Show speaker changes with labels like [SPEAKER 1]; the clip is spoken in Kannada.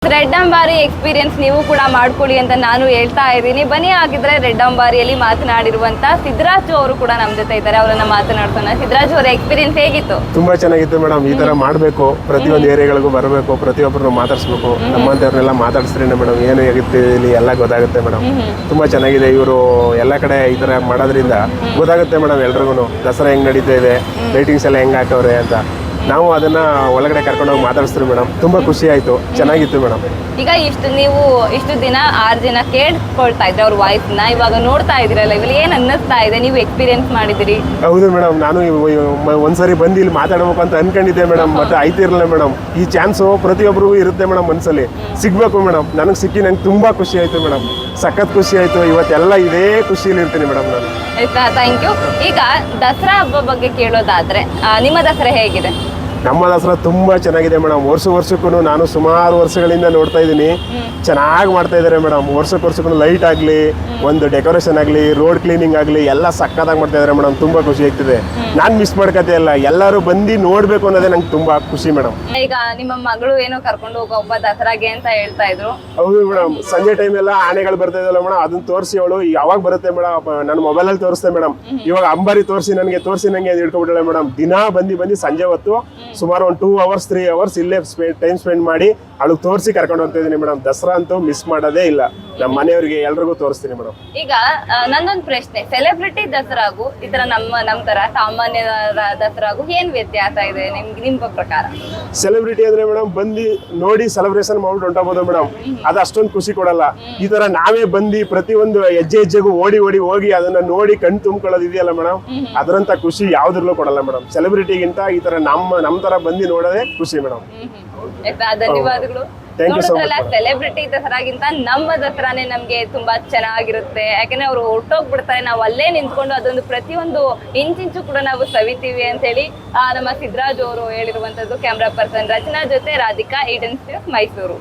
[SPEAKER 1] ರೆಡ್ ಅಂಬಾರಿ ಎಕ್ಸ್ಪೀರಿಯನ್ಸ್ ನೀವು ಕೂಡ ಮಾಡ್ಕೊಳ್ಳಿ ಅಂತ ನಾನು ಹೇಳ್ತಾ ಇದ್ದೀನಿ. ಬನ್ನಿ, ಹಾಗಿದ್ರೆ ರೆಡ್ ಅಂಬಾರಿಯಲ್ಲಿ ಮಾತನಾಡಿರುವಂತ ಸಿದ್ದರಾಜು ಅವರು ಕೂಡ ನಮ್ಮ ಜೊತೆ ಇದ್ದಾರೆ. ಅವರನ್ನ ಮಾತನಾಡ್ಸೋಣ. ಸಿದ್ದರಾಜು ಅವರ ಎಕ್ಸ್ಪೀರಿಯನ್ಸ್ ಹೇಗಿತ್ತು?
[SPEAKER 2] ತುಂಬಾ ಚೆನ್ನಾಗಿತ್ತು ಮೇಡಮ್. ಈ ತರ ಮಾಡಬೇಕು, ಪ್ರತಿಯೊಂದು ಏರಿಯಾಗಳಿಗೂ ಬರಬೇಕು, ಪ್ರತಿಯೊಬ್ಬರನ್ನು ಮಾತಾಡಿಸ್ಬೇಕು. ನಮ್ಮಂತವ್ರನ್ನೆಲ್ಲ ಮಾತಾಡಿಸ್ರಿ ಮೇಡಮ್, ಏನು ಹೇಗಿತ್ತು ಇಲ್ಲಿ ಎಲ್ಲ ಗೊತ್ತಾಗುತ್ತೆ ಮೇಡಮ್. ತುಂಬಾ ಚೆನ್ನಾಗಿದೆ. ಇವರು ಎಲ್ಲ ಕಡೆ ಈ ತರ ಮಾಡೋದ್ರಿಂದ ಗೊತ್ತಾಗುತ್ತೆ ಮೇಡಮ್ ಎಲ್ರಿಗೂ ದಸರಾ ಹೆಂಗ್ ನಡೀತಾ ಇದೆ, ಲೈಟಿಂಗ್ಸ್ ಎಲ್ಲ ಹೆಂಗ್ ಹಾಕವ್ರೆ ಅಂತ. ನಾವು ಅದನ್ನ ಒಳಗಡೆ ಕರ್ಕೊಂಡೋಗಿ ಮಾತಾಡಿಸ್ತೀವಿ ಮೇಡಮ್. ತುಂಬಾ ಖುಷಿ ಆಯ್ತು, ಚೆನ್ನಾಗಿತ್ತು ಮೇಡಮ್.
[SPEAKER 1] ಈಗ ಇಷ್ಟು ದಿನ 6 ಜನ ಕೇಳ್ಕೊಳ್ತಾ ಇದ್ರೆ ಅವ್ರ ವಾಯ್ಸ್ನ, ಇವಾಗ ನೋಡ್ತಾ ಇದ್ರಲ್ಲ, ಇಲ್ಲಿ ಏನ್ ಅನ್ನಿಸ್ತಾ ಇದೆ? ನೀವು ಎಕ್ಸ್ಪೀರಿಯನ್ಸ್ ಮಾಡಿದಿರಿ?
[SPEAKER 2] ಹೌದು ಮೇಡಮ್, ನಾನು ಒಂದ್ಸರಿ ಬಂದು ಇಲ್ಲಿ ಮಾತಾಡ್ಬೇಕು ಅಂತ ಅನ್ಕೊಂಡಿದ್ದೆ ಮೇಡಮ್, ಮತ್ತೆ ಆಯ್ತಿರಲಿಲ್ಲ ಮೇಡಮ್. ಈ ಚಾನ್ಸು ಪ್ರತಿಯೊಬ್ಬರಿಗೂ ಇರುತ್ತೆ ಮೇಡಮ್, ಮನಸ್ಸಲ್ಲಿ ಸಿಗ್ಬೇಕು ಮೇಡಮ್. ನನಗೆ ಸಿಕ್ಕಿ ನಂಗೆ ತುಂಬಾ ಖುಷಿ ಆಯ್ತು ಮೇಡಮ್, ಸಖತ್ ಖುಷಿ ಆಯ್ತು. ಇವತ್ತೆಲ್ಲ ಇದೇ ಖುಷಿಯಲ್ಲಿ ಇರ್ತೀನಿ ಮೇಡಮ್ ನಾನು.
[SPEAKER 1] ಆಯ್ತಾ, ಥ್ಯಾಂಕ್ ಯು. ಈಗ ದಸರಾ ಹಬ್ಬ ಬಗ್ಗೆ ಕೇಳೋದಾದ್ರೆ ನಿಮ್ಮ ದಸರಾ ಹೇಗಿದೆ?
[SPEAKER 2] ನಮ್ಮ ದಸರಾ ತುಂಬಾ ಚೆನ್ನಾಗಿದೆ ಮೇಡಮ್. ವರ್ಷಕ್ಕೂ ನಾನು ಸುಮಾರು ವರ್ಷಗಳಿಂದ ನೋಡ್ತಾ ಇದ್ದೀನಿ, ಚೆನ್ನಾಗಿ ಮಾಡ್ತಾ ಇದ್ದಾರೆ ಮೇಡಮ್. ವರ್ಷಕ್ಕೂ ಲೈಟ್ ಆಗಲಿ, ಒಂದು ಡೆಕೋರೇಷನ್ ಆಗಲಿ, ರೋಡ್ ಕ್ಲೀನಿಂಗ್ ಆಗಲಿ, ಎಲ್ಲ ಸಕ್ಕತ್ತಾಗಿ ಮಾಡ್ತಾ ಇದ್ದಾರೆ ಮೇಡಮ್. ತುಂಬಾ ಖುಷಿ ಆಗ್ತಿದೆ. ನಾನು ಮಿಸ್ ಮಾಡ್ಕತೆ ಇಲ್ಲ, ಎಲ್ಲರೂ ಬಂದು ನೋಡ್ಬೇಕು ಅನ್ನೋದೇ ನಂಗೆ ತುಂಬಾ ಖುಷಿ ಮೇಡಮ್.
[SPEAKER 1] ಈಗ ನಿಮ್ಮ ಮಗಳು ಏನೋ ಕರ್ಕೊಂಡು ಹೋಗೋ ಒಬ್ಬ ದಸರಾಗೆ ಅಂತ ಹೇಳ್ತಾ ಇದ್ರು.
[SPEAKER 2] ಹೌದು ಮೇಡಮ್, ಸಂಜೆ ಟೈಮ್ ಎಲ್ಲ ಆನೆಗಳು ಬರ್ತಾ ಇದಲ್ಲ ಮೇಡಮ್, ಅದನ್ನ ತೋರಿಸಿ ಅವಳು ಯಾವಾಗ ಬರುತ್ತೆ ಮೇಡಮ್, ನನ್ನ ಮೊಬೈಲಲ್ಲಿ ತೋರಿಸ್ತೆ ಮೇಡಮ್. ಇವಾಗ ಅಂಬಾರಿ ತೋರಿಸಿ ನಂಗೆ ಹಿಡ್ಕೊಬಿಟ್ಟಾಳೆ ಮೇಡಮ್. ದಿನ ಬಂದು ಸಂಜೆ ಹೊತ್ತು ಸುಮಾರು ಒಂದು 2 hours 3 hours ಇಲ್ಲೇ ಟೈಮ್ ಸ್ಪೆಂಡ್ ಮಾಡಿ ಅವಳಿಗೆ ತೋರಿಸಿ ಕರ್ಕೊಂಡು ಹೋಗ್ತಾ ಇದೀನಿ ಮೇಡಮ್. ದಸರಾ ಅಂತೂ ಮಿಸ್ ಮಾಡೋದೇ ಇಲ್ಲ. ನಮ್ಮ ಮನೆಯವರಿಗೆ ಎಲ್ರಿಗೂ ತೋರಿಸ್ತೀನಿ ಮೇಡಮ್.
[SPEAKER 1] ಈಗ ನಂದೊಂದು ಪ್ರಶ್ನೆ, ಸೆಲೆಬ್ರಿಟಿ ದಸರಾಗೂ ಈ ತರ ನಮ್ಮ ತರ ಸಾಮಾನ್ಯ ದಸರಾಗೂ ಏನ್ ವ್ಯತ್ಯಾಸ ಇದೆ ನಿಮ್ಮ ಪ್ರಕಾರ?
[SPEAKER 2] ಸೆಲೆಬ್ರಿಟಿ ಅಂದ್ರೆ ಮೇಡಮ್ ಬಂದು ನೋಡಿ ಸೆಲೆಬ್ರೇಷನ್ ಮಾಡ್ಬಿಟ್ಟು ಹೊಂಟೋಗ್ಬೋದು ಮೇಡಮ್, ಅದು ಅಷ್ಟೊಂದು ಖುಷಿ ಕೊಡಲ್ಲ. ಈ ತರ ನಾವೇ ಬಂದು ಪ್ರತಿಯೊಂದು ಹೆಜ್ಜೆಗೂ ಓಡಿ ಹೋಗಿ ಅದನ್ನ ನೋಡಿ ಕಣ್ ತುಂಬ್ಕೊಳ್ಳೋದು ಇದೆಯಲ್ಲ ಮೇಡಮ್, ಅದರಂತ ಖುಷಿ ಯಾವ್ದ್ರಲ್ಲೂ ಕೊಡಲ್ಲ ಮೇಡಮ್. ಸೆಲೆಬ್ರಿಟಿಗಿಂತ ಈ ತರ ನಮ್ಮ ತರ ಬಂದು ನೋಡೋದೇ ಖುಷಿ ಮೇಡಮ್.
[SPEAKER 1] ಧನ್ಯವಾದಗಳು.
[SPEAKER 2] ನೋಡಿದ್ರಲ್ಲ,
[SPEAKER 1] ಸೆಲೆಬ್ರಿಟಿ ದಸರಾಗಿಂತ ನಮ್ಮ ದಸರಾನೇ ನಮ್ಗೆ ತುಂಬಾ ಚೆನ್ನಾಗಿರುತ್ತೆ. ಯಾಕಂದ್ರೆ ಅವ್ರು ಹೊರಟೋಗ್ಬಿಡ್ತಾರೆ, ನಾವು ಅಲ್ಲೇ ನಿಂತ್ಕೊಂಡು ಅದೊಂದು ಪ್ರತಿಯೊಂದು ಇಂಚಿಂಚು ಕೂಡ ನಾವು ಸವಿತೀವಿ ಅಂತ ಹೇಳಿ ನಮ್ಮ ಸಿದ್ದರಾಜು ಅವರು ಹೇಳಿರುವಂತದ್ದು. ಕ್ಯಾಮ್ರಾ ಪರ್ಸನ್ ರಚನಾ ಜೊತೆ ರಾಧಿಕಾ, ಈಡನ್ ನ್ಯೂಸ್, ಮೈಸೂರು.